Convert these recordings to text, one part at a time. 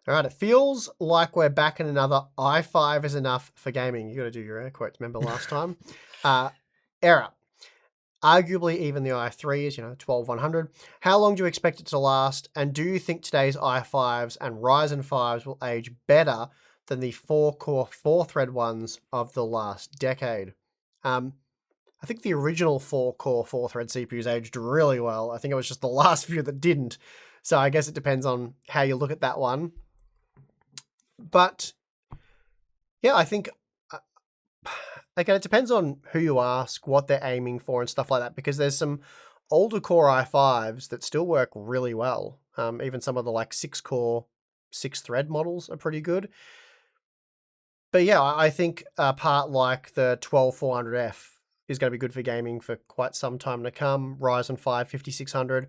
All right, it feels like we're back in another i5 is enough for gaming. You got to do your air quotes. Remember last time? Era. Arguably even the i3s, 12100. How long do you expect it to last? And do you think today's i5s and Ryzen 5s will age better than the 4-core, 4-thread ones of the last decade? I think the original 4-core, 4-thread CPUs aged really well. I think it was just the last few that didn't. So I guess it depends on how you look at that one. But yeah, I think, again, it depends on who you ask, what they're aiming for and stuff like that, because there's some older core i5s that still work really well. Even some of the 6-core, 6-thread models are pretty good. But yeah, I think a part like the 12400F is going to be good for gaming for quite some time to come. Ryzen 5 5600.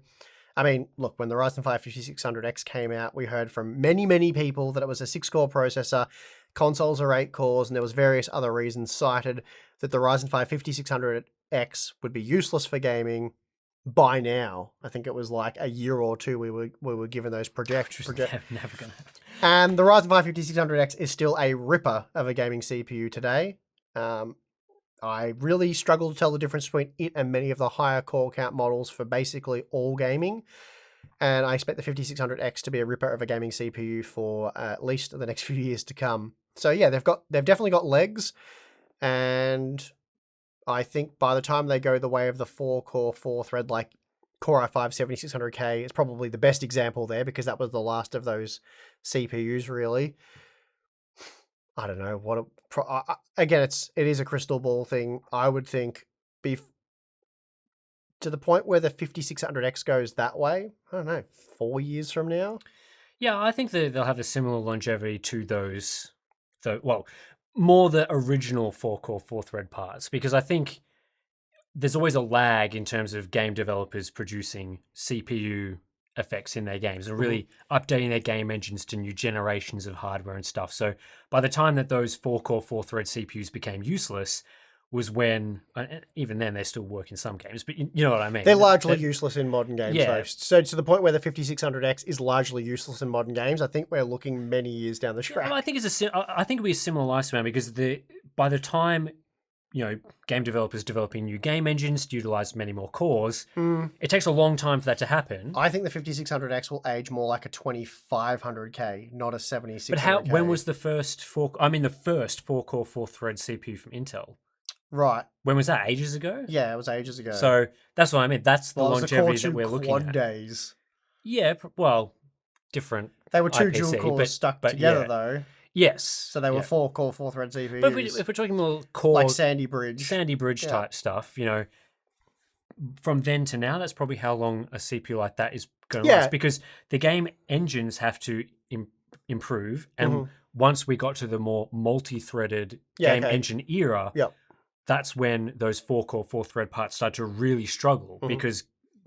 I mean, look, when the Ryzen 5 5600X came out, we heard from many, many people that it was a 6-core processor. Consoles are 8 cores, and there was various other reasons cited that the Ryzen 5 5600X would be useless for gaming by now. I think it was like a year or two we were given those projections. Never gonna happen. And the Ryzen 5 5600X is still a ripper of a gaming CPU today. I really struggle to tell the difference between it and many of the higher core count models for basically all gaming. And I expect the 5600X to be a ripper of a gaming CPU for at least the next few years to come. So yeah, they've definitely got legs. And I think by the time they go the way of the 4-core, 4-thread, like Core i5 7600K is probably the best example there, because that was the last of those CPUs really. I don't know again, it is a crystal ball thing. I would think to the point where the 5600X goes that way, I don't know, 4 years from now. Yeah, I think that they'll have a similar longevity to those, more the original 4-core, 4-thread parts, because I think there's always a lag in terms of game developers producing CPU effects in their games and really updating their game engines to new generations of hardware and stuff. So by the time that those 4-core, 4-thread CPUs became useless was when, even then they still work in some games, but you know what I mean. They're largely useless in modern games, yeah. though. So to the point where the 5600X is largely useless in modern games, I think we're looking many years down the track. Yeah, I think it'll be a similar lifespan, because by the time game developers developing new game engines to utilize many more cores, it takes a long time for that to happen. I think the 5600X will age more like a 2500K, not a 7600K. But when was the first 4-core, 4-thread CPU from Intel? Right. When was that? Ages ago? Yeah, it was ages ago. So that's what I mean. That's the longevity that we're looking at. Days. Yeah, well, different. They were two IPC, dual cores stuck together, though. Yes. So they were 4-core, 4-thread CPUs. But if we're talking more core, like Sandy Bridge type stuff, from then to now, that's probably how long a CPU like that is going to last, because the game engines have to improve, and once we got to the more multi-threaded game engine era, that's when those 4-core, 4-thread parts start to really struggle, because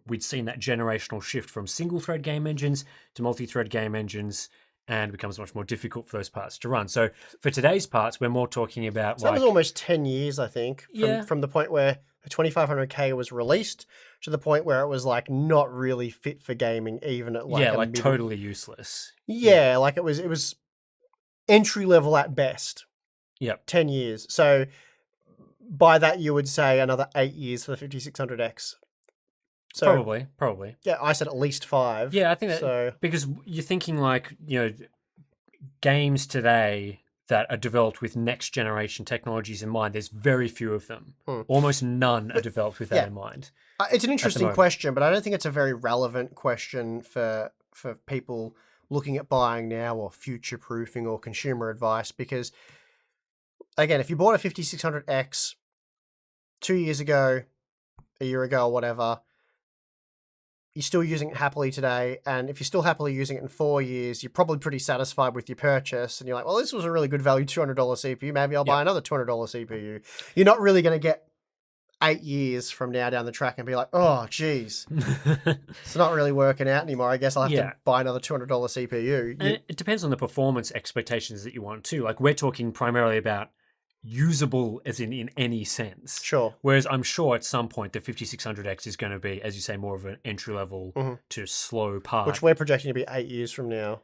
we'd seen that generational shift from single-thread game engines to multi-thread game engines, and it becomes much more difficult for those parts to run. So for today's parts, we're more talking about that was almost 10 years, I think, from the point where the 2500K was released to the point where it was not really fit for gaming, even at totally useless. Yeah, like it was entry level at best. Yep. 10 years. So by that, you would say another 8 years for the 5600X. So, probably. Yeah, I said at least 5. Yeah, I think that, because you're thinking games today that are developed with next generation technologies in mind, there's very few of them. Almost none are developed with that in mind. It's an interesting question, but I don't think it's a very relevant question for people looking at buying now or future proofing or consumer advice, because again, if you bought a 5600X 2 years ago, a year ago, or whatever, you're still using it happily today. And if you're still happily using it in 4 years, you're probably pretty satisfied with your purchase. And you're like, well, this was a really good value $200 CPU. Maybe I'll buy another $200 CPU. You're not really going to get 8 years from now down the track and be like, oh, geez, it's not really working out anymore. I guess I'll have to buy another $200 CPU. And it depends on the performance expectations that you want too. Like, we're talking primarily about usable as in any sense. Sure. Whereas I'm sure at some point the 5600X is going to be, as you say, more of an entry level to slow part. Which we're projecting to be 8 years from now.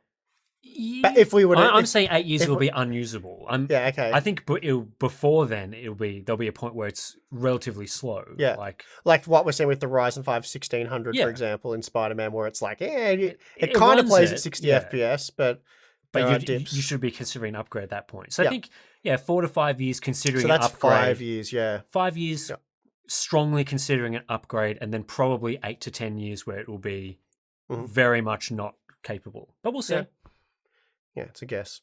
But if we would, I'm saying 8 years will be unusable. Yeah, okay. I think before then there'll be a point where it's relatively slow. Yeah, like what we're seeing with the Ryzen 5 1600, for example, in Spider-Man, where it's like, it kind of plays at 60 FPS, but you should be considering an upgrade at that point. So I think 4 to 5 years considering so that's an upgrade. 5 years, 5 years strongly considering an upgrade, and then probably 8 to 10 years where it will be very much not capable. But we'll see. Yeah, it's a guess.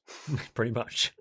Pretty much.